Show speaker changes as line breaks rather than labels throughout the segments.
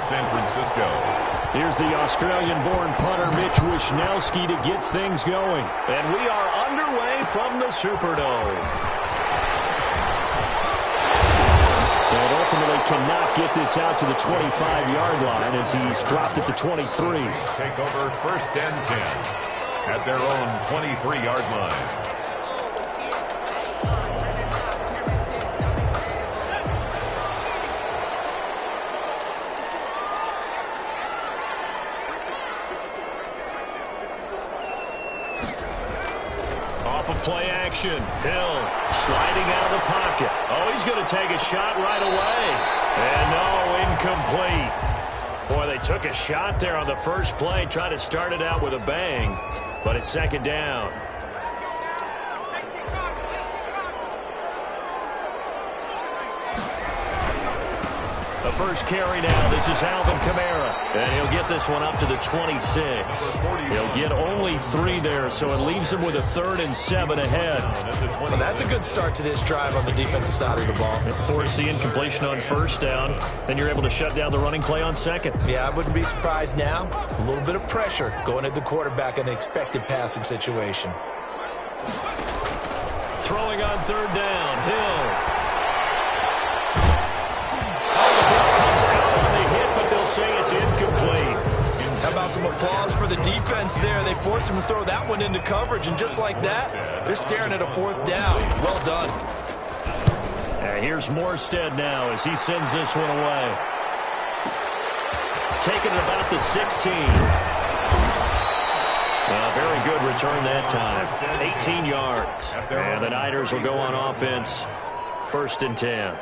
San Francisco.
Here's the Australian-born punter Mitch Wishnowsky to get things going.
And we are underway from the Superdome.
And ultimately cannot get this out to the 25-yard line as he's dropped at the 23.
Take over 1st and 10 at their own 23-yard line.
Play action. Hill sliding out of the pocket. Oh, he's going to take a shot right away. And no, incomplete. Boy, they took a shot there on the first play, tried to start it out with a bang, but it's 2nd down. The first carry now. This is Alvin Kamara. And he'll get this one up to the 26. He'll get only 3 there, so it leaves him with a 3rd and 7 ahead.
Well, that's a good start to this drive on the defensive side of the ball.
Force the incompletion on 1st down. Then you're able to shut down the running play on 2nd.
Yeah, I wouldn't be surprised now. A little bit of pressure going at the quarterback in an expected passing situation.
Throwing on 3rd down. Hill. Say it's incomplete.
How about some applause for the defense there? They forced him to throw that one into coverage, and just like that, they're staring at a 4th down. Well done.
And here's Morstead now as he sends this one away. Taking it about the 16. Very good return that time. 18 yards. And the Niners will go on offense. 1st and 10.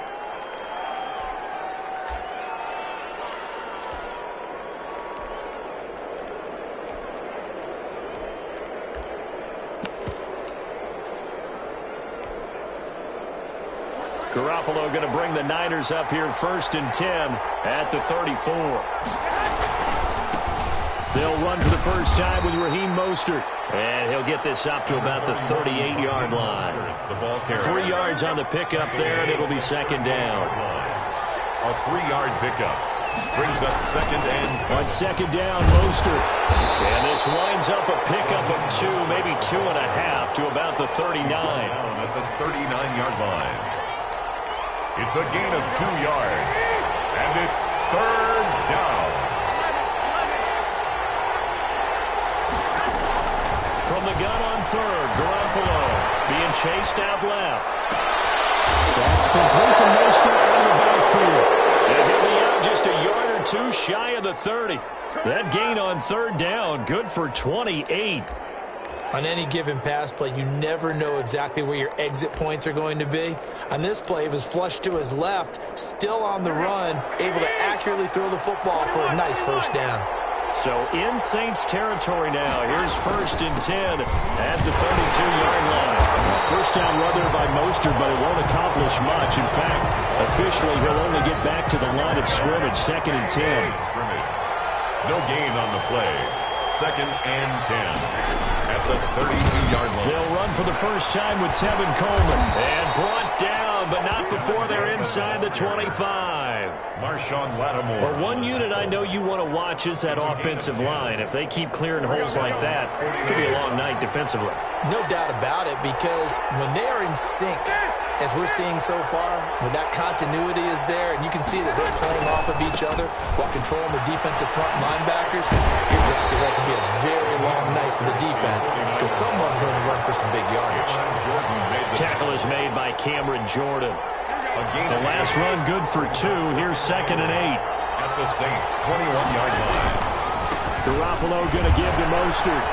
Garoppolo going to bring the Niners up here 1st and 10 at the 34. They'll run for the first time with Raheem Mostert. And he'll get this up to about the 38-yard line. 3 yards on the pickup there, and it'll be 2nd down.
A 3-yard pickup brings up 2nd and 7.
On 2nd down, Mostert.
And this winds up a pickup of 2, maybe 2.5 to about the 39.
At the 39-yard line. It's a gain of 2 yards, and it's 3rd down.
From the gun on 3rd, Garoppolo being chased out left.
That's complete to Mostert out of the backfield.
And he'll be out just a yard or 2 shy of the 30. That gain on 3rd down, good for 28.
On any given pass play, you never know exactly where your exit points are going to be. On this play, it was flushed to his left, still on the run, able to accurately throw the football for a nice 1st down.
So in Saints territory now. Here's 1st and 10 at the 32-yard line.
1st down run there by Mostert, but it won't accomplish much. In fact, officially, he'll only get back to the line of scrimmage, 2nd and 10.
No gain on the play. 2nd and 10. At the 32-yard line.
They'll run for the first time with Tevin Coleman. And brought down, but not before they're inside the 25.
Marshawn Lattimore.
But one unit I know you want to watch is that offensive line. If they keep clearing holes like that, it could be a long night defensively.
No doubt about it, because when they are in sync, as we're seeing so far, when that continuity is there, and you can see that they're playing off of each other while controlling the defensive front linebackers, you're exactly right. It could be a very long night for the defense, because someone's going to run for some big yardage.
Tackle is made by Cameron Jordan. The last run good for 2. Here's 2nd and 8.
At the Saints' 21-yard line.
Garoppolo going to give to Mostert.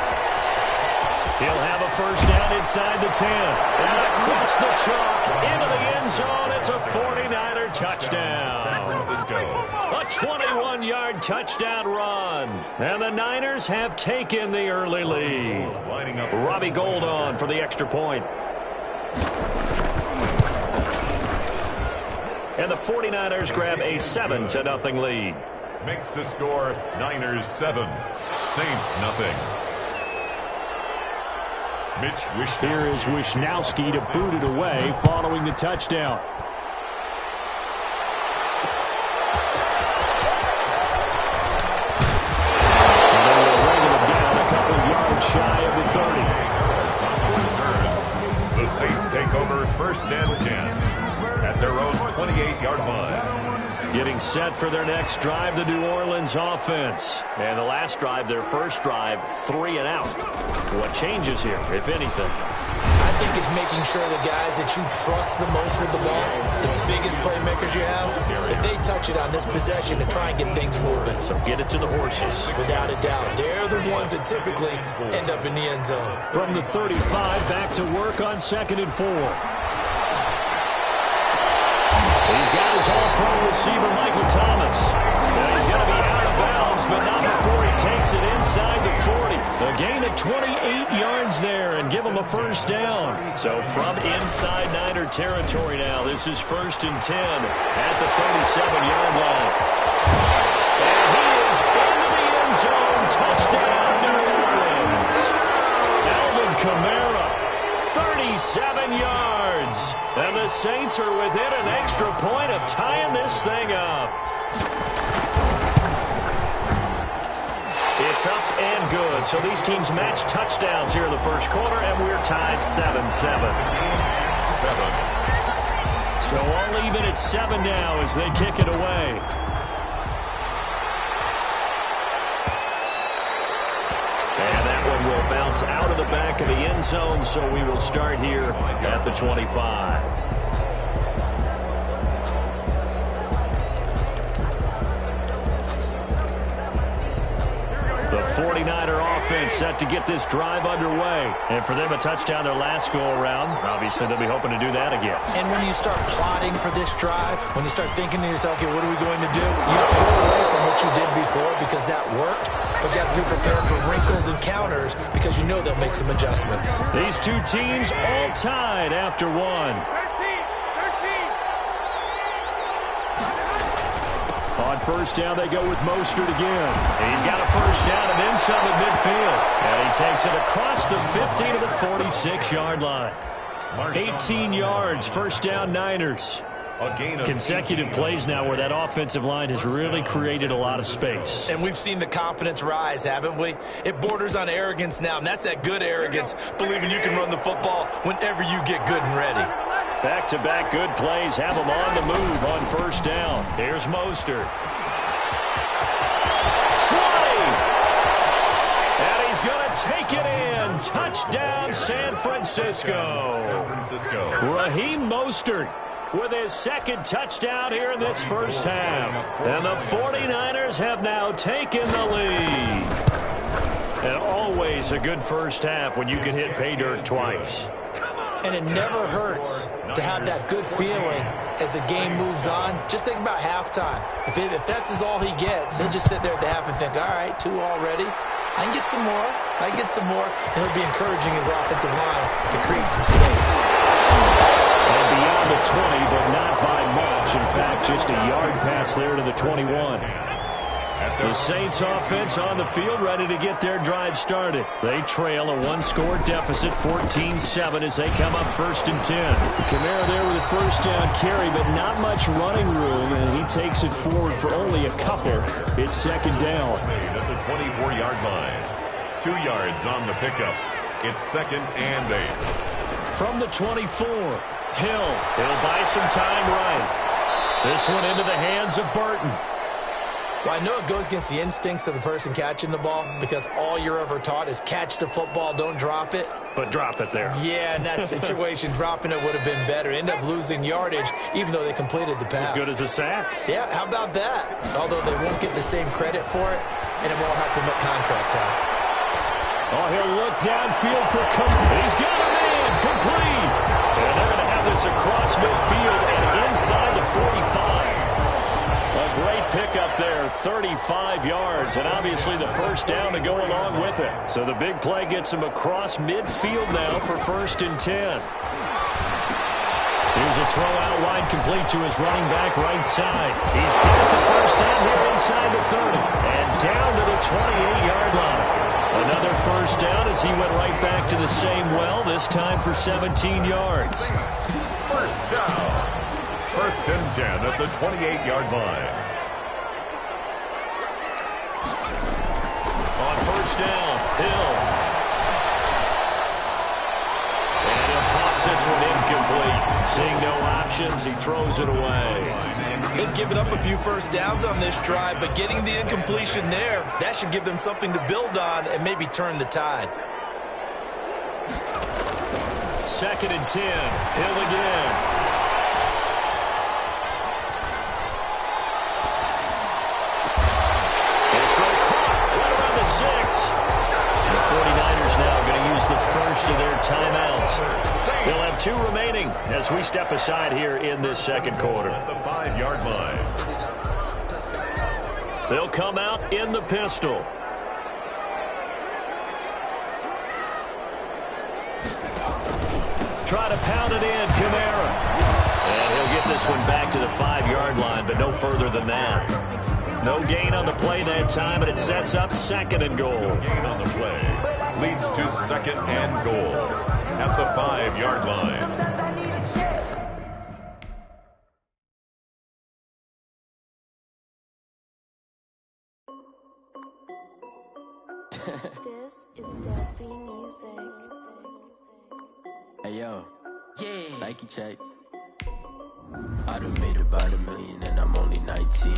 He'll have a 1st down inside the 10. And across the chalk into the end zone. It's a 49er touchdown.
San Francisco.
A 21-yard touchdown run. And the Niners have taken the early lead. Robbie Gould on for the extra point. And the 49ers grab a 7-0 lead.
Makes the score Niners 7, Saints nothing.
Here is Wishnowsky to boot it away following the touchdown.
first and 10 at their own 28-yard line.
Getting set for their next drive, the New Orleans offense. And the last drive, their first drive, 3 and out. What changes here, if anything?
I think it's making sure the guys that you trust the most with the ball, the biggest playmakers you have, that they touch it on this possession to try and get things moving.
So get it to the horses.
Without a doubt. They're the ones that typically end up in the end zone.
From the 35, back to work on 2nd and 4.
He's got his all-pro receiver, Michael Thomas. Now he's going to be out of bounds, but not before he takes it inside the 40. A gain of 28 yards there and give him a first down. So from inside Niner territory now, this is 1st and 10 at the 37-yard line. And he is into the end zone. Touchdown, New Orleans. Alvin Kamara, 37 yards. And the Saints are within an extra point of tying this thing up. It's up and good. So these teams match touchdowns here in the first quarter, and we're tied 7-7. So all even at 7 now as they kick it away. And that one will bounce out of the back of the end zone, so we will start here at the 25. The 49er offense set to get this drive underway. And for them, a touchdown their last go-around. Obviously, they'll be hoping to do that again.
And when you start plotting for this drive, when you start thinking to yourself, okay, what are we going to do? You don't go away from what you did before because that worked. But you have to be prepared for wrinkles and counters because you know they'll make some adjustments.
These two teams all tied after one. On first down, they go with Mostert again. He's got a first down and then some at midfield. And he takes it across the 50 to the 46-yard line. 18 yards, first down Niners. Consecutive plays now where that offensive line has really created a lot of space.
And we've seen the confidence rise, haven't we? It borders on arrogance now, and that's that good arrogance, believing you can run the football whenever you get good and ready.
Back-to-back good plays have them on the move on first down. Here's Mostert. 20! And he's going to take it in. Touchdown, San Francisco. Raheem Mostert with his second touchdown here in this first half. And the 49ers have now taken the lead. And always a good first half when you can hit pay dirt twice.
And it never hurts to have that good feeling as the game moves on. Just think about halftime. If that's all he gets, he'll just sit there at the half and think, all right, 2 already. I can get some more. I can get some more. And he'll be encouraging his offensive line to create some space.
And beyond the 20, but not by much. In fact, just a yard pass there to the 21.
The Saints offense on the field ready to get their drive started. They trail a 1-score deficit, 14-7 as they come up 1st and 10.
Kamara there with a first down carry, but not much running room, and he takes it forward for only a couple. It's 2nd down.
At the 24-yard line. 2 yards on the pickup. It's 2nd and 8.
From the 24, Hill. He'll buy some time right. This one into the hands of Burton.
Well, I know it goes against the instincts of the person catching the ball because all you're ever taught is catch the football, don't drop it.
But drop it there.
Yeah, in that situation, dropping it would have been better. End up losing yardage, even though they completed the pass.
As good as a sack.
Yeah, how about that? Although they won't get the same credit for it, and it won't help them at contract time.
Oh, he'll look downfield for He's got a man, complete. And they're going to have this across midfield and inside the 45. A great pickup there, 35 yards, and obviously the first down to go along with it. So the big play gets him across midfield now for 1st and 10. Here's a throw out wide complete to his running back right side. He's got the first down here inside the 30 and down to the 28-yard line. Another first down as he went right back to the same well, this time for 17 yards.
First down. 1st and 10 at the 28-yard line.
On first down, Hill. And he'll toss this one incomplete. Seeing no options, he throws it away.
They've given up a few first downs on this drive, but getting the incompletion there, that should give them something to build on and maybe turn the tide.
2nd and 10. Hill again. It's caught right around the 6. The 49ers now going to use the first of their timeouts. They'll have 2 remaining as we step aside here in this second quarter.
The 5-yard line.
They'll come out in the pistol. Try to pound it in, Kamara. And he'll get this one back to the 5-yard line, but no further than that. No gain on the play that time, and it sets up 2nd and goal.
No gain on the play. Leads to 2nd and goal at the 5-yard line.
This is Deafy Music.
Hey yo, yeah, Nike check. I done made about $1 million and I'm only 19.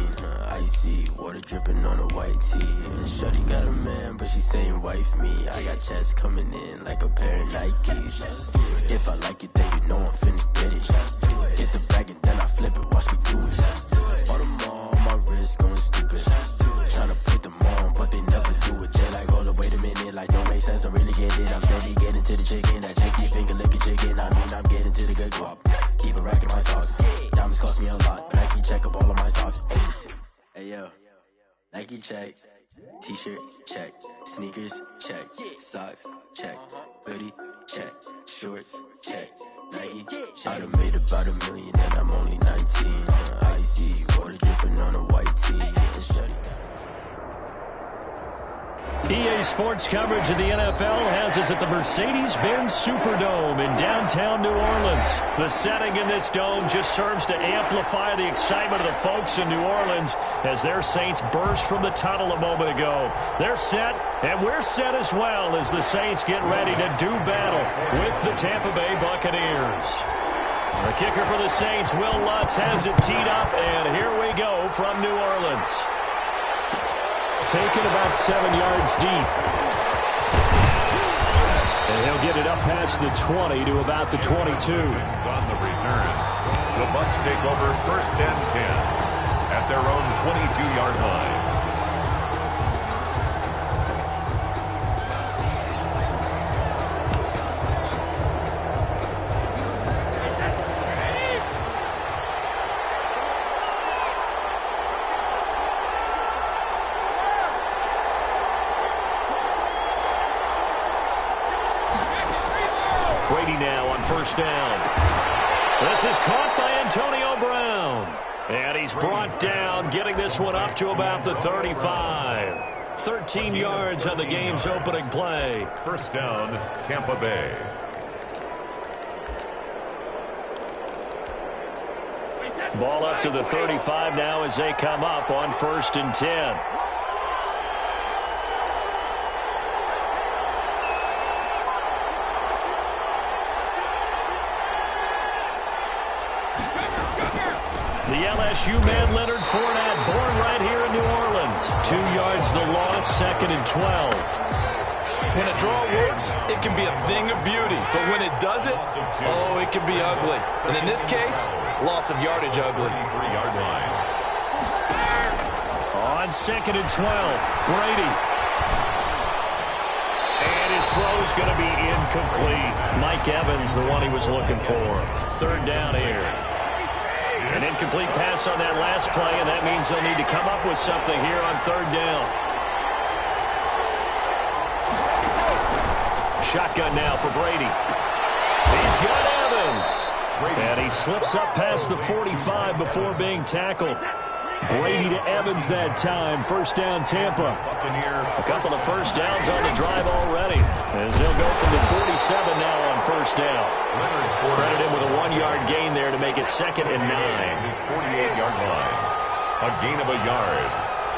Icy water dripping on a white tee. And shorty got a man, but she saying wife me. I got checks coming in like a pair of Nikes. If I like it, then you know I'm finna get it. Get the bag and then I flip it, watch me do it. All them all on my wrist going stupid. Tryna put them on, but they never do it. They like, hold up, wait a minute, like don't make sense, don't really get it. I'm steady getting to the chicken, that tricky finger licking chicken. I mean, I'm getting to the good guap. Keep a rack in my sauce. Diamonds cost me a lot, but Nike check up all of my stocks. Hey yo, Nike check. T-shirt check. Sneakers check. Socks check. Hoodie check. Shorts check. Nike. I done made about $1 million and I'm only 19. Icy water dripping on a white tee. Shutty.
EA Sports coverage of the NFL has us at the Mercedes-Benz Superdome in downtown New Orleans. The setting in this dome just serves to amplify the excitement of the folks in New Orleans as their Saints burst from the tunnel a moment ago. They're set, and we're set as well as the Saints get ready to do battle with the Tampa Bay Buccaneers. The kicker for the Saints, Will Lutz, has it teed up, and here we go from New Orleans. Taken about 7 yards deep. And he'll get it up past the 20 to about the 22.
On the return, the Bucs take over 1st and 10 at their own 22-yard line.
Brady now on 1st down. This is caught by Antonio Brown. And he's brought down, getting this one up to about the 35. 13 yards on the game's opening play.
1st down, Tampa Bay.
Ball up to the 35 now as they come up on 1st and 10. The LSU man Leonard Fournette, born right here in New Orleans. 2 yards the loss, 2nd and 12.
When a draw works, it can be a thing of beauty. But when it doesn't, oh, it can be ugly. And in this case, loss of yardage ugly.
3-yard line.
On 2nd and 12, Brady. And his throw's going to be incomplete. Mike Evans, the one he was looking for. 3rd down here. An incomplete pass on that last play, and that means they'll need to come up with something here on 3rd down. Shotgun now for Brady. He's got Evans. And he slips up past the 45 before being tackled. Brady to Evans that time. 1st down, Tampa. A couple of 1st downs on the drive already, as they'll go from the 47 now on 1st down. Credit him with a 1-yard gain there to make it 2nd and 9.
His 48-yard line. A gain of a yard.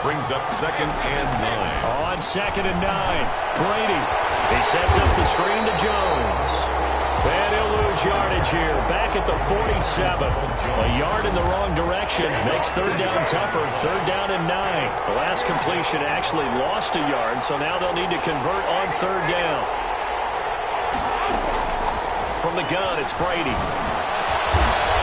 Brings up 2nd and 9.
On 2nd and 9, Brady. He sets up the screen to Jones. And he'll lose yardage here. Back at the 47. A yard in the wrong direction makes third down tougher. Third down and 9. The last completion actually lost a yard, so now they'll need to convert on third down. From the gun, it's Brady.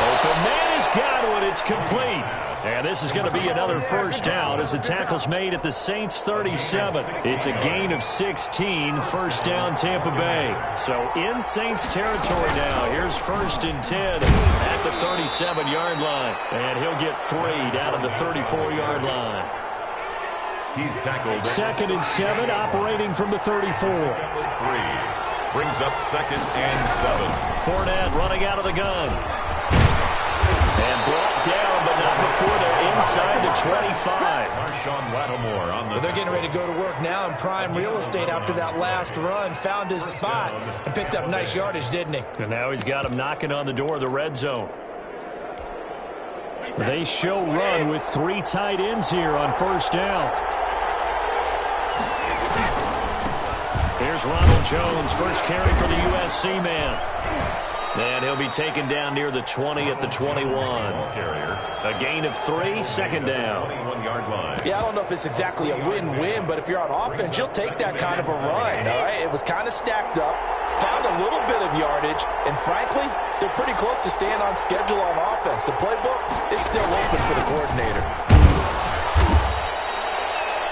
Open man has got one. It's complete. And this is going to be another first down as the tackle's made at the Saints' 37. It's a gain of 16, first down Tampa Bay. So in Saints territory now. Here's first and 10 at the 37-yard line. And he'll get 3 down at the 34-yard line.
He's tackled.
Second and 7, operating from the 34.
3. Brings up second and 7.
Fournette running out of the gun. And brought down, but not before they're inside the 25.
Marshawn Lattimore on the...
They're getting ready to go to work now in prime real estate after that last run. Found his spot and picked up nice yardage, didn't he?
And now he's got him knocking on the door of the red zone.
They show run with 3 tight ends here on first down.
Here's Ronald Jones, first carry for the USC man. And he'll be taken down near the 20 at the 21. A gain of 3, second down.
21-yard line.
Yeah, I don't know if it's exactly a win-win, but if you're on offense, you'll take that kind of a run, all right? It was kind of stacked up, found a little bit of yardage, and frankly, they're pretty close to staying on schedule on offense. The playbook is still open for the coordinator.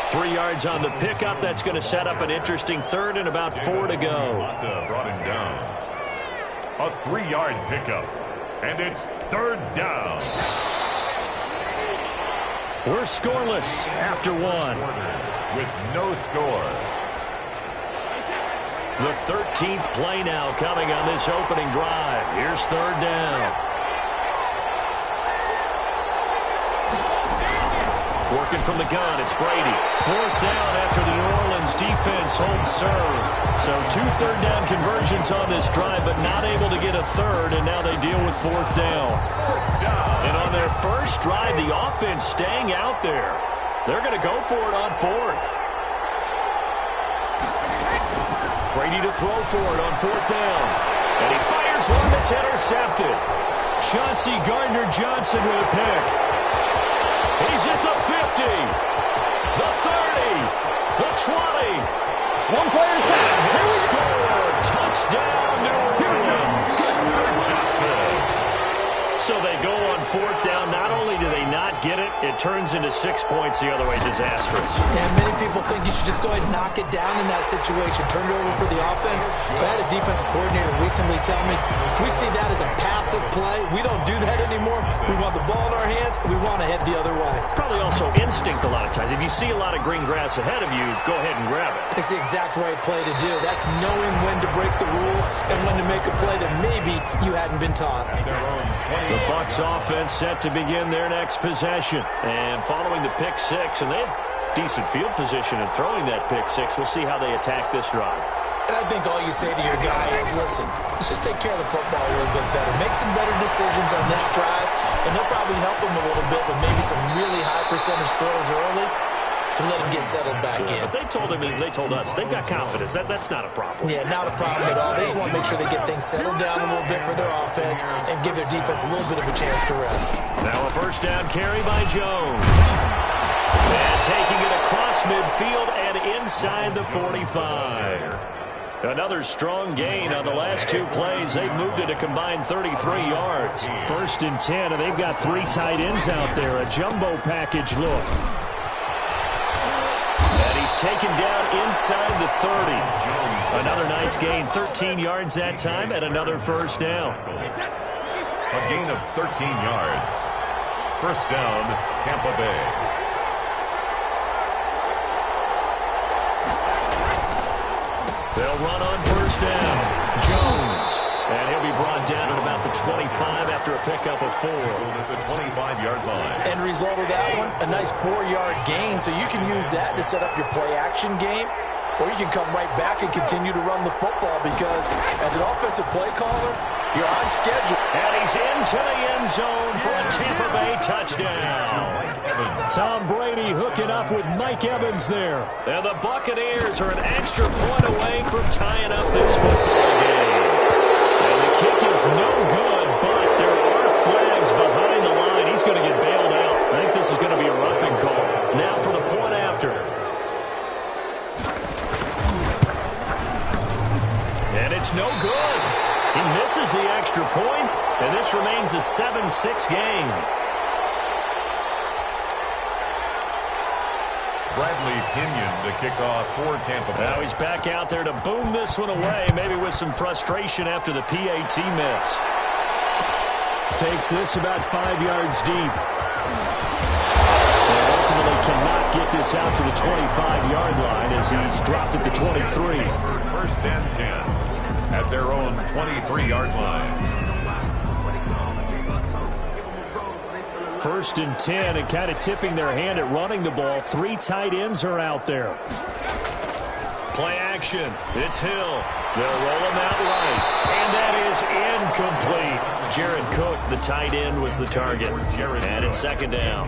3 yards on the pickup. That's going to set up an interesting third and about 4 to go.
Mata brought him down. A 3-yard pickup. And it's third down.
We're scoreless after 1.
With no score.
The 13th play now coming on this opening drive. Here's third down. Working from the gun, it's Brady. Fourth down after the New Orleans defense holds serve. So 2 third down conversions on this drive, but not able to get a third, and now they deal with fourth down. And on their first drive, the offense staying out there. They're going to go for it on fourth. Brady to throw for it on fourth down. And he fires one that's intercepted. Chauncey Gardner-Johnson with a pick. He's at the 50, the 30, the 20.
One play at a time.
And he'll score. Touchdown, New Orleans. So they go on fourth down. Not only do they not get it, it turns into 6 points the other way. Disastrous.
And many people think you should just go ahead and knock it down in that situation. Turn it over for the offense. But I had a defensive coordinator recently tell me, we see that as a passive play. We don't do that anymore. We want the ball in our hands, and we want to head the other way.
Probably also instinct a lot of times. If you see a lot of green grass ahead of you, go ahead and grab it.
It's the exact right play to do. That's knowing when to break the rules and when to make a play that maybe you hadn't been taught.
The Bucs offense set to begin their next possession. And following the pick six, and they have decent field position in throwing that pick six. We'll see how they attack this drive.
And I think all you say to your guy is, listen, let's just take care of the football a little bit better. Make some better decisions on this drive, and they'll probably help them a little bit with maybe some really high percentage throws early to let him get settled back in.
But they told him, and they told us, they've got confidence. That's not a problem.
Yeah, not a problem at all. They just want to make sure they get things settled down a little bit for their offense and give their defense a little bit of a chance to rest.
Now a first down carry by Jones. And taking it across midfield and inside the 45. Another strong gain on the last 2 plays. They've moved it a combined 33 yards.
First and 10, and they've got 3 tight ends out there. A jumbo package look.
And he's taken down inside the 30. Another nice gain, 13 yards that time, and another first down.
A gain of 13 yards. First down, Tampa Bay.
They'll run on first down. Jones. And he'll be brought down at about the 25 after a pickup of 4.
At the 25-yard line.
End result of that one, a nice 4-yard gain. So you can use that to set up your play-action game, or you can come right back and continue to run the football because as an offensive play caller, you're on schedule.
And he's into the end zone for a Tampa Bay touchdown.
Tom Brady hooking up with Mike Evans there.
And the Buccaneers are an extra point away from tying up this football game. And kick is no good, but there are flags behind the line. He's going to get bailed out. I think this is going to be a roughing call. Now for the point after. And it's no good. He misses the extra point, and this remains a 7-6 game.
Bradley Pinion to kick off for Tampa Bay.
Now he's back out there to boom this one away, maybe with some frustration after the PAT miss.
Takes this about 5 yards deep. And ultimately cannot get this out to the 25-yard line as he's dropped at the 23.
First and 10 at their own 23-yard line.
First and 10, and kind of tipping their hand at running the ball. 3 tight ends are out there. Play action. It's Hill. They'll roll him out right. And that is incomplete. Jared Cook, the tight end, was the target. And it's second down.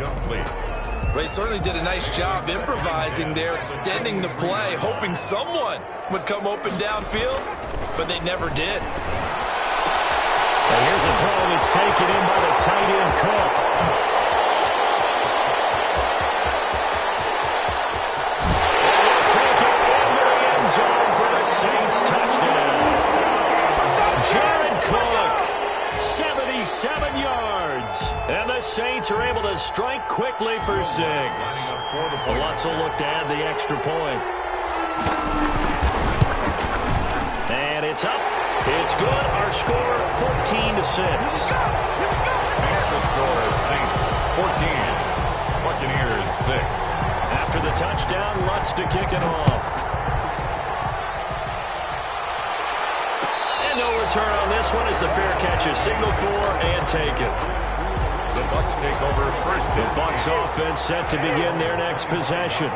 They certainly did a nice job improvising there, extending the play, hoping someone would come open downfield, but they never did.
And here's a throw that's taken in by the tight end, Cook. And they'll take it into the end zone for the Saints touchdown. Jared Cook, 77 yards. And the Saints are able to strike quickly for 6. Lutz will look to add the extra point. And it's up. It's good. Our score, 14-6.
Makes the score as Saints 14, Buccaneers 6.
After the touchdown, Lutz to kick it off. And no return on this one as the fair catch is signaled for and taken.
The Bucs take over first.
The Bucs offense set to begin their next possession.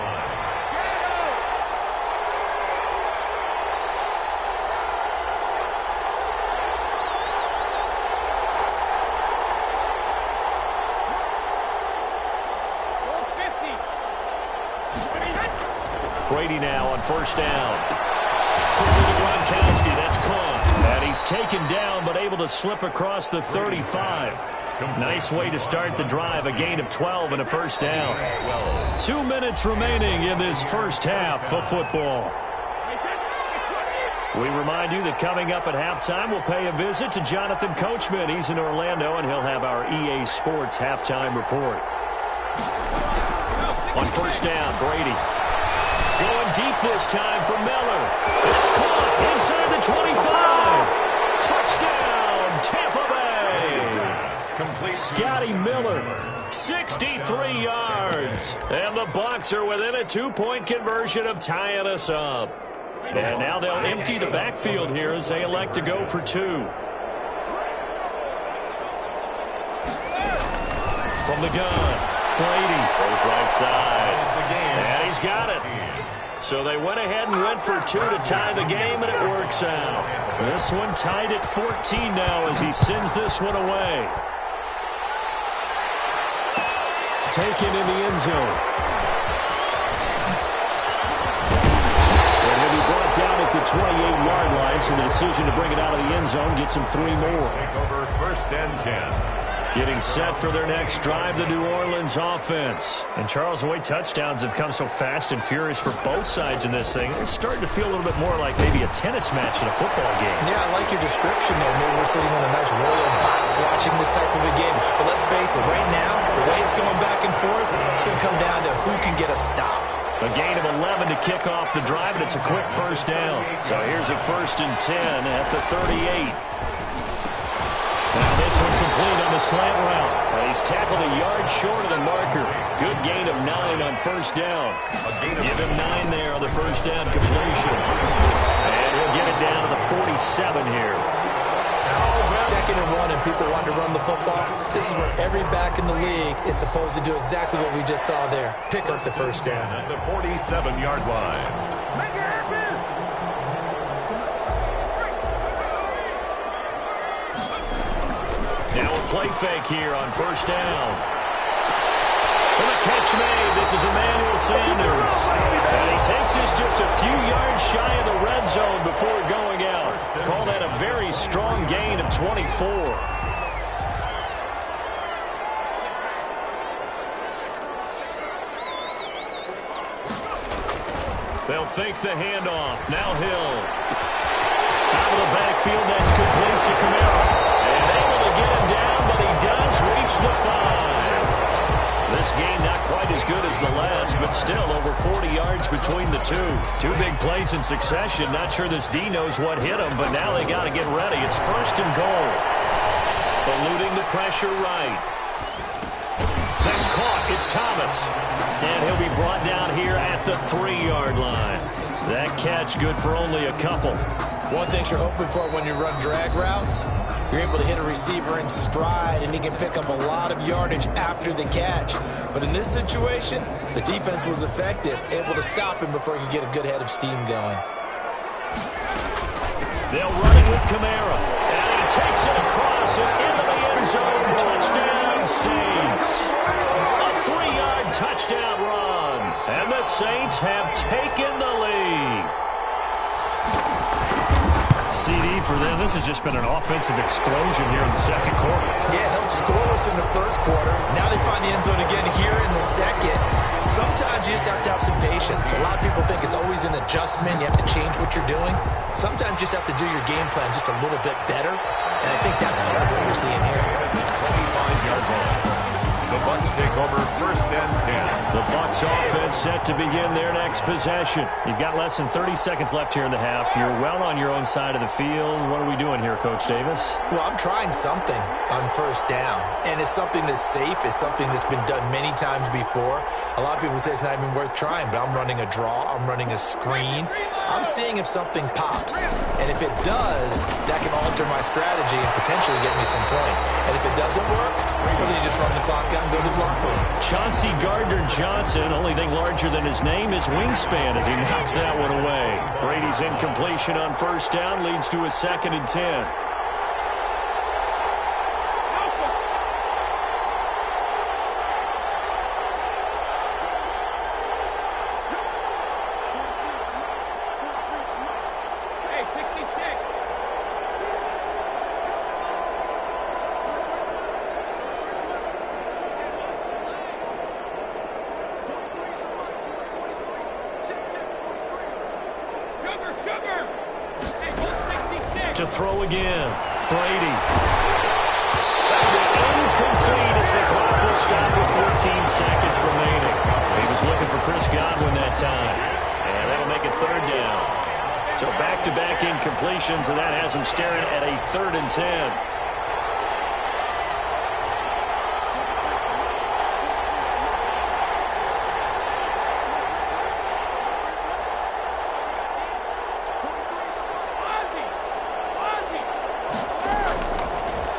Brady now on first down. Quickly to Gronkowski. That's caught. And he's taken down but able to slip across the 35. Nice way to start the drive. A gain of 12 and a first down. 2 minutes remaining in this first half of football. We remind you that coming up at halftime, we'll pay a visit to Jonathan Coachman. He's in Orlando, and he'll have our EA Sports halftime report. On first down, Brady. Going deep this time for Miller. It's caught inside the 25. Touchdown, Tampa Bay. Scotty Miller, 63 yards. And the Bucs are within a 2-point conversion of tying us up. And now they'll empty the backfield here as they elect to go for 2. From the gun, Brady goes right side. And he's got it. So they went ahead and went for 2 to tie the game, and it works out. This one tied at 14 now as he sends this one away. Taken in the end zone. And he'll be brought down at the 28-yard line, so the decision to bring it out of the end zone gets him 3 more.
Take over first and 10.
Getting set for their next drive, the New Orleans offense. And Charles, the way touchdowns have come so fast and furious for both sides in this thing, it's starting to feel a little bit more like maybe a tennis match in a football game.
Yeah, I like your description there. Maybe we're sitting in a nice royal box watching this type of a game. But let's face it, right now, the way it's going back and forth, it's going to come down to who can get a stop.
A gain of 11 to kick off the drive, and it's a quick first down. So here's a first and 10 at the 38. Now this one complete on the slant route. And he's tackled a yard short of the marker. Good gain of 9 on first down. Give him 9 there on the first down completion. And he'll get it down to the 47 here.
Second and 1 and people want to run the football. This is where every back in the league is supposed to do exactly what we just saw there. Pick up the first down.
At the 47-yard line.
Now a play fake here on first down. And a catch made. This is Emmanuel Sanders. And he takes this just a few yards shy of the red zone before going out. Call that a very strong gain of 24. They'll fake the handoff. Now Hill. Out of the backfield, that's complete to Kamara. And able to get him down, but he does reach the 5. This game not quite as good as the last, but still over 40 yards between the two. Two big plays in succession. Not sure this D knows what hit him, but now they got to get ready. It's 1st and goal. Eluding the pressure right. That's caught. It's Thomas. And he'll be brought down here at the 3-yard line. That catch good for only a couple.
One thing you're hoping for when you run drag routes, you're able to hit a receiver in stride, and he can pick up a lot of yardage after the catch. But in this situation, the defense was effective, able to stop him before he could get a good head of steam going.
They'll run it with Kamara. And he takes it across and into the end zone. Touchdown, Saints. A 3-yard touchdown run. And the Saints have taken the lead. CD for them. This has just been an offensive explosion here in the second quarter.
Yeah, held scoreless in the first quarter. Now they find the end zone again here in the second. Sometimes you just have to have some patience. A lot of people think it's always an adjustment. You have to change what you're doing. Sometimes you just have to do your game plan just a little bit better. And I think that's part of what we're seeing here.
25-yard line. The Bucs take over 1st and 10.
The Bucs offense set to begin their next possession. You've got less than 30 seconds left here in the half. You're well on your own side of the field. What are we doing here, Coach Davis?
Well, I'm trying something on 1st down. And it's something that's safe. It's something that's been done many times before. A lot of people say it's not even worth trying, but I'm running a draw. I'm running a screen. I'm seeing if something pops. And if it does, that can alter my strategy and potentially get me some points. And if it doesn't work, well, then you just run the clock out and go to the locker room.
Chauncey Gardner-Johnson, only thing larger than his name is wingspan as he knocks that one away. Brady's incompletion on 1st down leads to a 2nd and 10. To throw again. Brady. Incomplete as the clock will stop with 14 seconds remaining. He was looking for Chris Godwin that time. And that'll make it 3rd down. So back-to-back incompletions, and that has him staring at a 3rd and 10.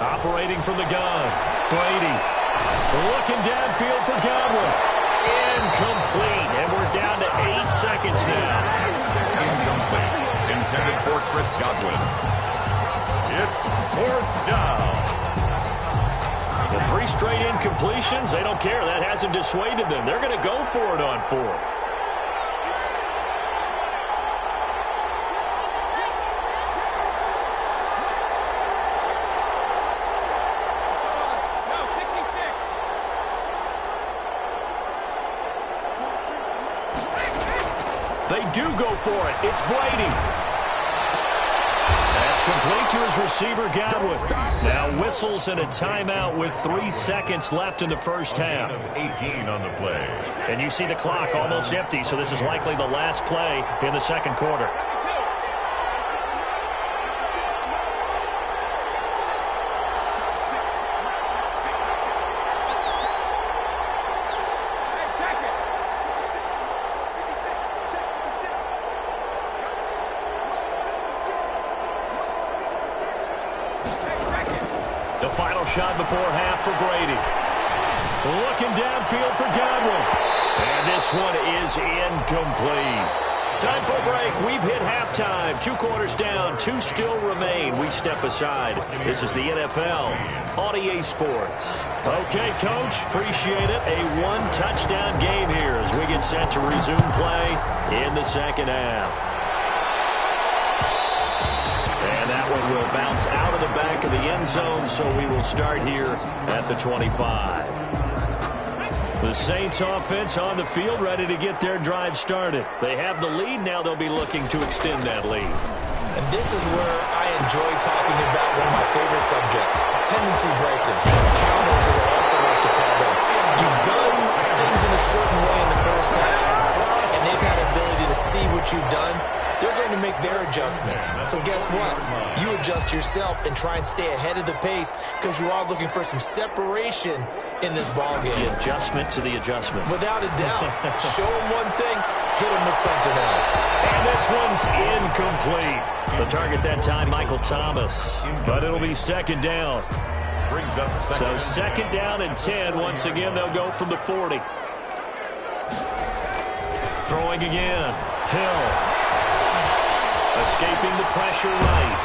Operating from the gun. Brady looking downfield for Godwin. Incomplete. And we're down to 8 seconds now.
Incomplete. Intended for Chris Godwin. It's 4th down.
The 3 straight incompletions, they don't care. That hasn't dissuaded them. They're going to go for it on 4th. They do go for it. It's Brady. That's complete to his receiver, Godwin. Now whistles and a timeout with 3 seconds left in the first half.
18 on the play.
And you see the clock almost empty, so this is likely the last play in the second quarter. Final shot before half for Brady. Looking downfield for Godwin. And this one is incomplete. Time for a break. We've hit halftime. 2 quarters down. 2 still remain. We step aside. This is the NFL on EA Sports. Okay, Coach. Appreciate it. A 1-touchdown game here as we get set to resume play in the second half. And that one will bounce out of the back of the end zone, so we will start here at the 25. The Saints offense on the field, ready to get their drive started. They have the lead. Now they'll be looking to extend that lead.
And this is where I enjoy talking about one of my favorite subjects, tendency breakers, counters as I also like to call them. You've done things in a certain way in the first half, and they've had the ability to see what you've done. They're going to make their adjustments. So guess what? You adjust yourself and try and stay ahead of the pace because you are looking for some separation in this ball game.
The adjustment to the adjustment.
Without a doubt. Show them one thing, hit them with something else.
And this one's incomplete. The target that time, Michael Thomas. But it'll be second down.
Brings up
So second down and 10. Once again, they'll go from the 40. Throwing again. Hill. Escaping the pressure right.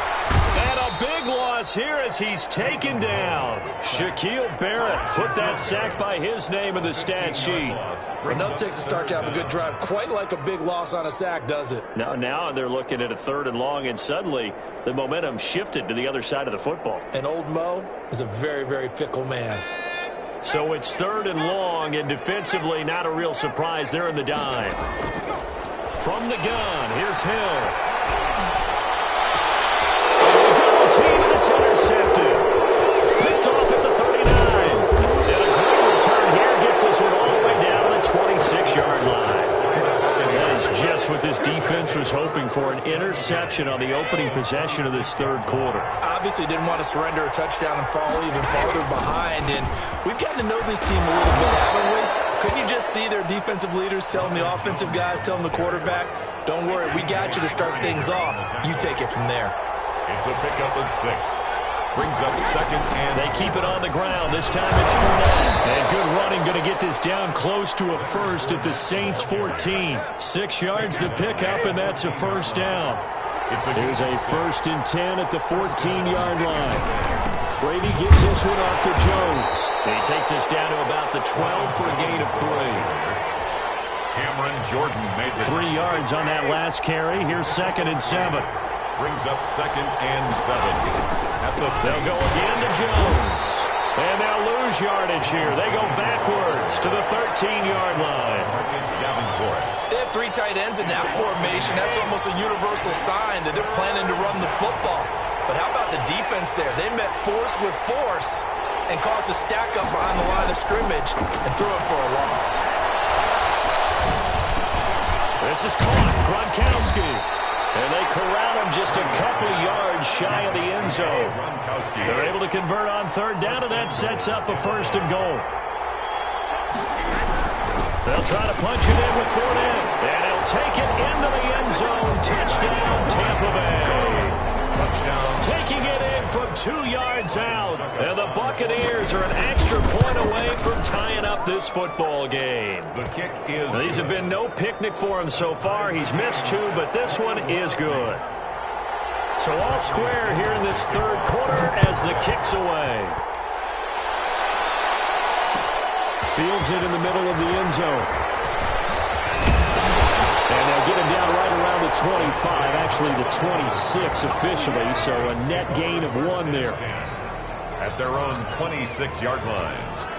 And a big loss here as he's taken down. Shaquille Barrett put that sack by his name in the stat sheet.
Enough takes to start to have a good drive. Quite like a big loss on a sack, does it?
Now they're looking at a third and long, and suddenly the momentum shifted to the other side of the football.
And old Mo is a very, very fickle man.
So it's third and long, and defensively not a real surprise. They're in the dime. From the gun, here's Hill. Double team, and it's intercepted. Picked off at the 39. And a great return here gets this one all the way down to the 26-yard line. That is just what this defense was hoping for, an interception on the opening possession of this third quarter.
Obviously didn't want to surrender a touchdown and fall even farther behind. And we've gotten to know this team a little bit, haven't we? Couldn't you just see their defensive leaders telling the offensive guys, telling the quarterback, don't worry, we got you to start things off. You take it from there.
It's a pickup of 6. Brings up second and...
They keep it on the ground. This time it's Fournette. And good running, going to get this down close to a first at the Saints 14. 6 yards the pickup, and that's a first down. There's a first and 10 at the 14-yard line. Brady gives this one off to Jones. He takes us down to about the 12 for a gain of 3.
Cameron Jordan made the
3 yards on that last carry. Here's second and 7.
Brings up second and 7.
They'll go again to Jones. And they'll lose yardage here. They go backwards to the 13-yard line.
They have 3 tight ends in that formation. That's almost a universal sign that they're planning to run the football. But how about the defense there? They met force with force and caused a stack up behind the line of scrimmage and threw it for a loss.
This is caught. Gronkowski. And they corral him just a couple yards shy of the end zone. They're able to convert on third down, and that sets up a first and goal. They'll try to punch it in with Fournette. And he'll take it into the end zone. Touchdown, Tampa Bay.
touchdown.
Taking it in from 2 yards out. And the Buccaneers are an extra point away from tying up this football game.
The kick is...
These have been no picnic for him so far. He's missed 2, but this one is good. So all square here in this third quarter as the kick's away. Fields it in the middle of the end zone. And they'll get him down right around the 25, actually the 26 officially, so a net gain of 1 there.
At their own 26-yard line.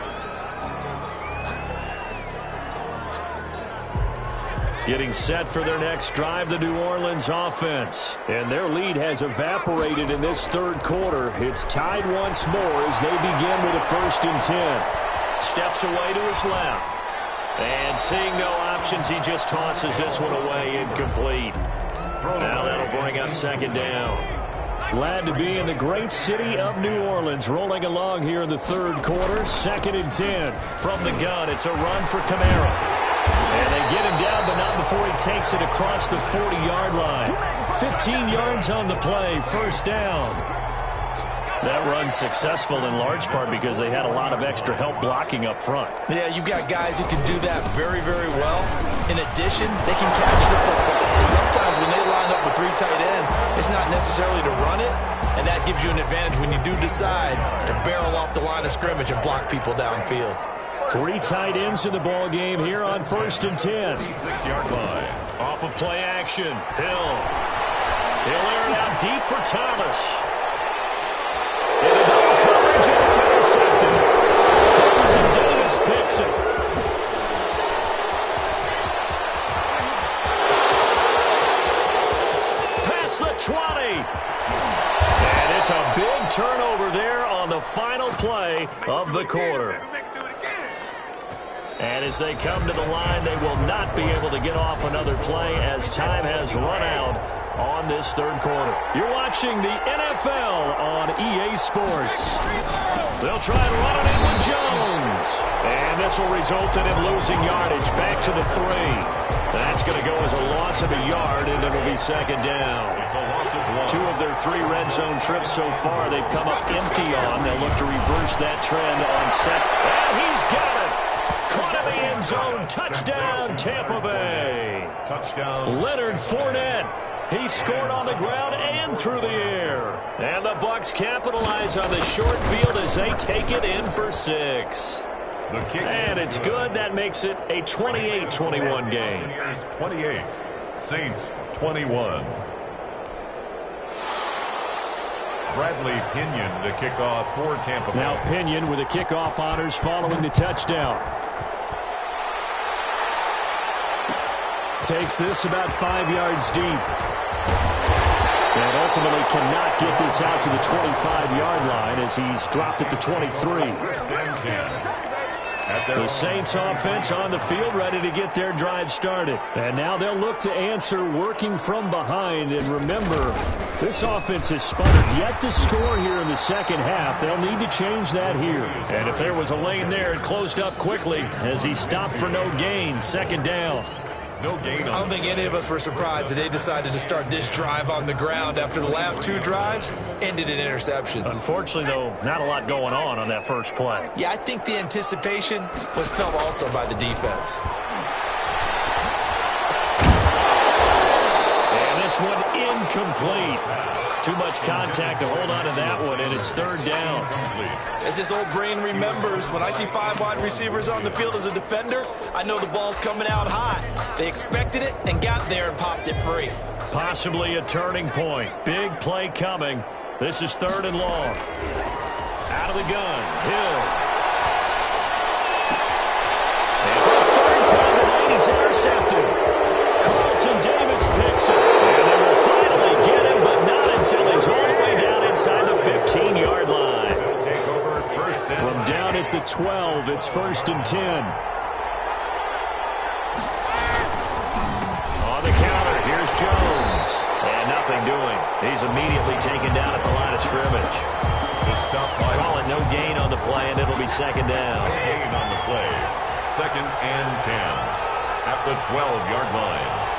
Getting set for their next drive, the New Orleans offense. And their lead has evaporated in this third quarter. It's tied once more as they begin with a 1st and 10. Steps away to his left. And seeing no options, he just tosses this one away, incomplete. Now that'll bring up 2nd down. Glad to be in the great city of New Orleans, rolling along here in the third quarter. 2nd and 10 from the gun. It's a run for Kamara. And they get him down, but not before he takes it across the 40-yard line. 15 yards on the play, 1st down. That run's successful in large part because they had a lot of extra help blocking up front.
Yeah, you've got guys who can do that very, very well. In addition, they can catch the football. So sometimes when they line up with 3 tight ends, it's not necessarily to run it, and that gives you an advantage when you do decide to barrel off the line of scrimmage and block people downfield.
3 tight ends in the ball game here on 1st and 10.
6-yard line.
Off of play action. Hill. He'll air it out deep for Thomas. 20. And it's a big turnover there on the final play of the quarter. And as they come to the line, they will not be able to get off another play as time has run out on this third quarter. You're watching the NFL on EA Sports. They'll try and run it in with Jones. And this will result in him losing yardage back to the 3. That's going to go as a loss of a yard, and it'll be second down.
It's a loss of 1.
2 of their 3 red zone trips so far they've come up empty on. They'll look to reverse that trend on second. And he's got it. Caught in the end zone. Touchdown, Tampa Bay.
Touchdown.
Leonard Fournette. He scored on the ground and through the air. And the Bucs capitalize on the short field as they take it in for 6. And it's good. That makes it a 28-21 game.
28. Saints 21. Bradley Pinion to kick off for Tampa Bay.
Now Pinion with the kickoff honors following the touchdown. Takes this about 5 yards deep. And ultimately cannot get this out to the 25-yard line as he's dropped at the 23.
First and 10.
The Saints offense on the field ready to get their drive started. And now they'll look to answer working from behind. And remember, this offense has sputtered yet to score here in the second half. They'll need to change that here. And if there was a lane there, it closed up quickly as he stopped for no gain. Second down.
No gain on.
I don't think any of us were surprised that they decided to start this drive on the ground after the last 2 drives ended in interceptions.
Unfortunately, though, not a lot going on that first play.
Yeah, I think the anticipation was felt also by the defense.
And this one incomplete. Too much contact to hold on to that one, and it's third down.
As this old brain remembers, when I see 5 wide receivers on the field as a defender, I know the ball's coming out high. They expected it and got there and popped it free.
Possibly a turning point. Big play coming. This is third and long. Out of the gun, Hill. And for the third time tonight, he's intercepted. Carlton Davis picks it. And they will finally get him, but not until he's all the way down inside the 15-yard line. From down at the 12, it's first and 10. On the counter, here's Jones. And nothing doing. He's immediately taken down at the line of scrimmage. Call it no gain on the play, and it'll be second down.
No gain on the play. Second and 10 at the 12-yard line.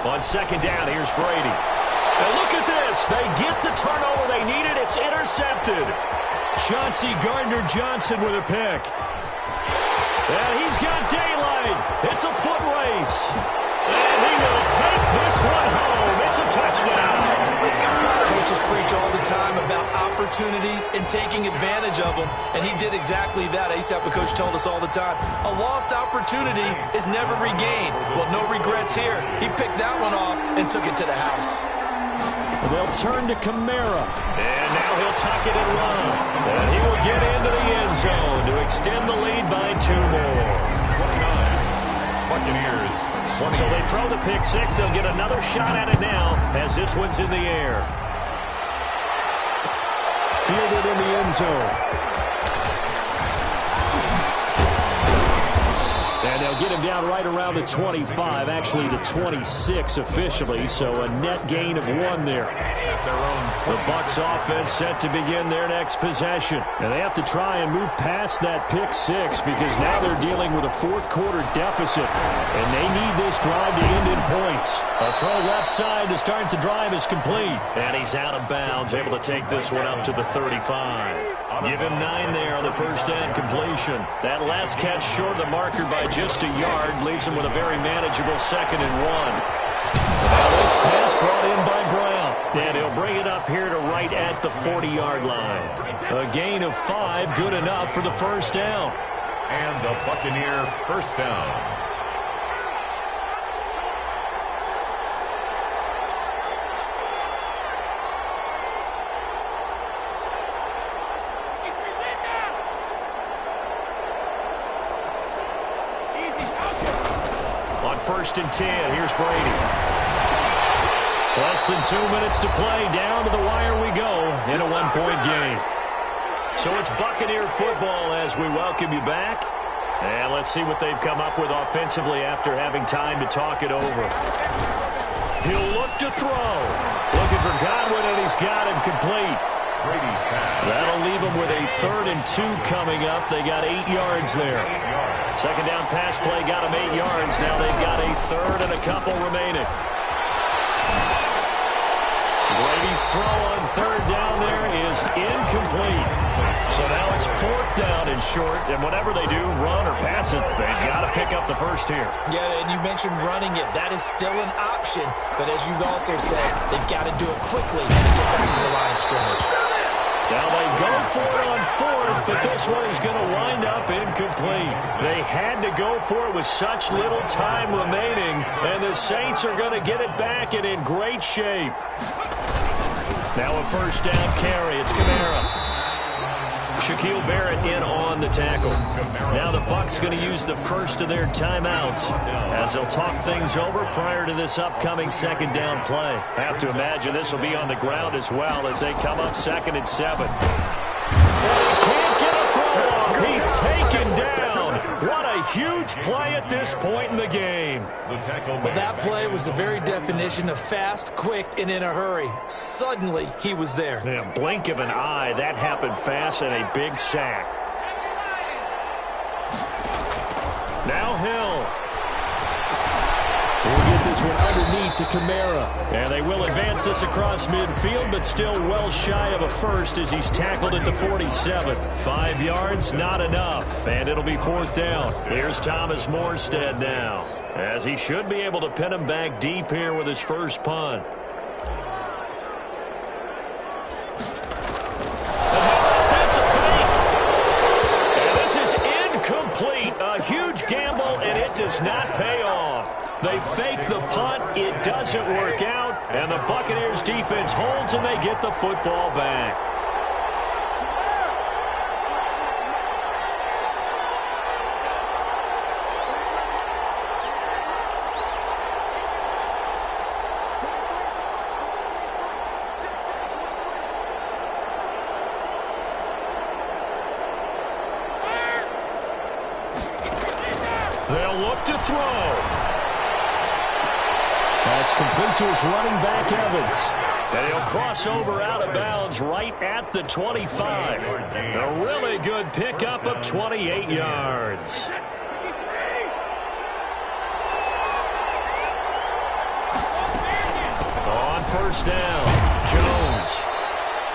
On second down, here's Brady. And look at this. They get the turnover they needed. It's intercepted. Chauncey Gardner-Johnson with a pick. And he's got daylight. It's a foot race. And he will take this one home. It's a touchdown.
Coaches preach all the time about opportunities and taking advantage of them, and he did exactly that. I used to have a coach told us all the time, a lost opportunity is never regained. Well, no regrets here. He picked that one off and took it to the house.
They'll turn to Kamara.
And now he'll tuck it and run. And he will get into the end zone to extend the lead by 2 more.
29. Buccaneers. 20.
So they throw the pick 6. They'll get another shot at it now as this one's in the air.
Fielded in the end zone. And they'll get him down right around the 25, actually the 26 officially, so a net gain of 1 there. The Bucs offense set to begin their next possession. And they have to try and move past that pick 6 because now they're dealing with a fourth-quarter deficit, and they need this drive to end in points. A throw left side to start the drive is complete.
And he's out of bounds, able to take this one up to the 35. Give him 9 there on the first down completion. That last catch short of the marker by just a yard leaves him with a very manageable second and 1. Now this pass brought in by Brown. And he'll bring it up here to right at the 40-yard line. A gain of 5, good enough for the first down.
And the Buccaneer first down.
1st and 10. Here's Brady. Less than 2 minutes to play. Down to the wire we go in a one-point game. So it's Buccaneer football as we welcome you back. And let's see what they've come up with offensively after having time to talk it over. He'll look to throw. Looking for Godwin, and he's got him complete.
Brady's pass.
That'll leave them with a 3rd and 2 coming up. They got 8 yards there. Second down pass play got them 8 yards. Now they've got a 3rd and a couple remaining. Brady's throw on 3rd down there is incomplete. So now it's 4th down and short, and whatever they do, run or pass it, they've got to pick up the first here.
Yeah, and you mentioned running it. That is still an option, but as you've also said, they've got to do it quickly to get back to the line of scrimmage.
Now they go for it on 4th, but this one is going to wind up incomplete. They had to go for it with such little time remaining, and the Saints are going to get it back and in great shape. Now a 1st down carry. It's Kamara. Shaquille Barrett in on the tackle. Now the Bucs going to use the first of their timeouts as they'll talk things over prior to this upcoming 2nd down play. Have to imagine this will be on the ground as well as they come up 2nd and 7. Can't get a throw off. He's taken down. What a huge play at this point in the game.
But that play was the very definition of fast, quick, and in a hurry. Suddenly, he was there.
Yeah, blink of an eye. That happened fast and a big sack. Now Hill. We'll get this one underneath to Kamara. And they will advance this across midfield, but still well shy of a first as he's tackled at the 47. 5 yards, not enough. And it'll be 4th down. Here's Thomas Morstead now, as he should be able to pin him back deep here with his first punt. A huge gamble, and it does not pay off. They fake the punt. It doesn't work out, and the Buccaneers defense holds, and they get the football back. They'll look to throw. That's complete to his running back, Evans. And he'll cross over out of bounds right at the 25. A really good pickup of 28 yards. On 1st down, Jones.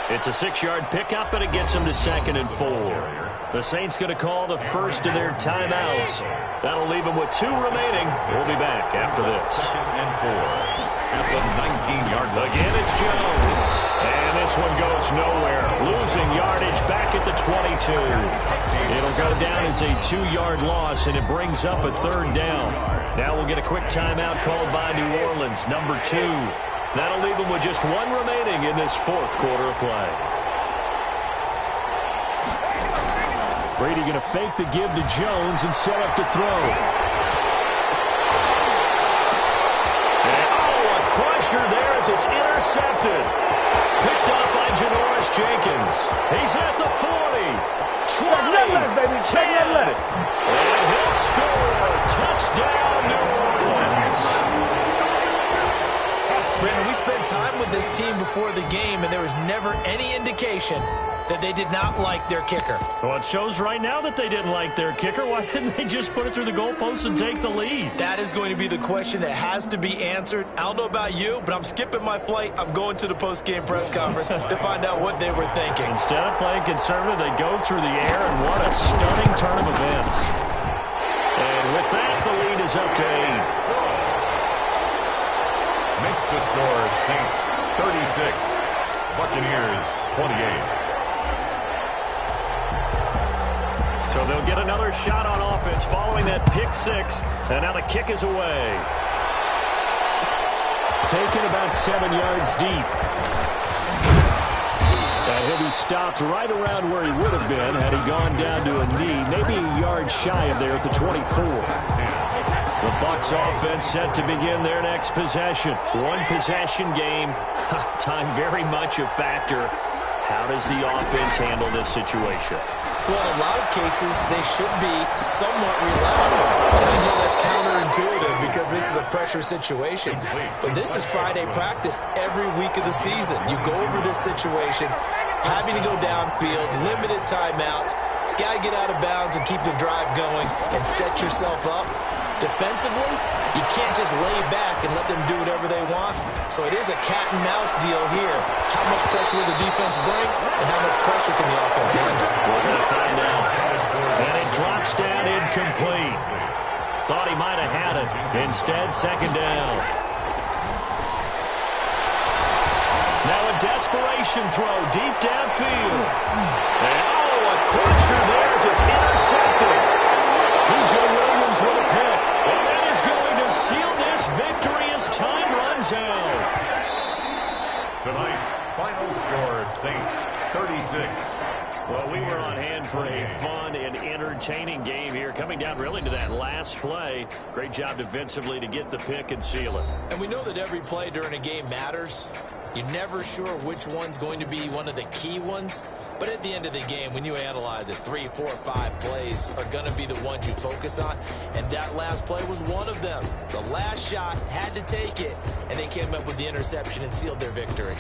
It's a 6-yard pickup, and it gets him to 2nd and 4. The Saints going to call the first of their timeouts. That'll leave them with 2 remaining. We'll be back after this.
2nd and 4. At the 19-yard line.
Again, it's Jones. And this one goes nowhere. Losing yardage back at the 22. It'll go down as a 2-yard loss, and it brings up a 3rd down. Now we'll get a quick timeout called by New Orleans, number 2. That'll leave them with just 1 remaining in this 4th quarter of play. Brady going to fake the give to Jones and set up to throw. And, a crusher there as it's intercepted. Picked up by Janoris Jenkins. He's at the 40. 20. 10. And he'll score. Touchdown, New Orleans.
Brandon, we spent time with this team before the game, and there was never any indication that they did not like their kicker.
Well, it shows right now that they didn't like their kicker. Why didn't they just put it through the goalpost and take the lead?
That is going to be the question that has to be answered. I don't know about you, but I'm skipping my flight. I'm going to the post-game press conference to find out what they were thinking.
Instead of playing conservative, they go through the air, and what a stunning turn of events. And with that, the lead is up to 8.
Makes the score Saints 36, Buccaneers 28.
So they'll get another shot on offense following that pick 6, and now the kick is away. Taken about 7 yards deep. And he'll be stopped right around where he would have been had he gone down to a knee, maybe a yard shy of there at the 24. The Bucs offense set to begin their next possession. One possession game. Time very much a factor. How does the offense handle this situation?
Well, in a lot of cases, they should be somewhat relaxed. And I know that's counterintuitive because this is a pressure situation. But this is Friday practice every week of the season. You go over this situation, having to go downfield, limited timeouts, got to get out of bounds and keep the drive going and set yourself up. Defensively, you can't just lay back and let them do whatever they want. So it is a cat-and-mouse deal here. How much pressure will the defense bring, and how much pressure can the offense handle?
We're going to find out. And it drops down incomplete. Thought he might have had it. Instead, second down. Now a desperation throw deep downfield. And a crusher there as it's intercepted. P.J. Williams with a pick. And that is going to seal this victory as time runs out.
Tonight's final score, Saints 36.
Well, we were on hand for a fun and entertaining game here. Coming down really to that last play. Great job defensively to get the pick and seal it.
And we know that every play during a game matters. You're never sure which one's going to be one of the key ones. But at the end of the game, when you analyze it, 3, 4, 5 plays are going to be the ones you focus on. And that last play was one of them. The last shot had to take it, and they came up with the interception and sealed their victory.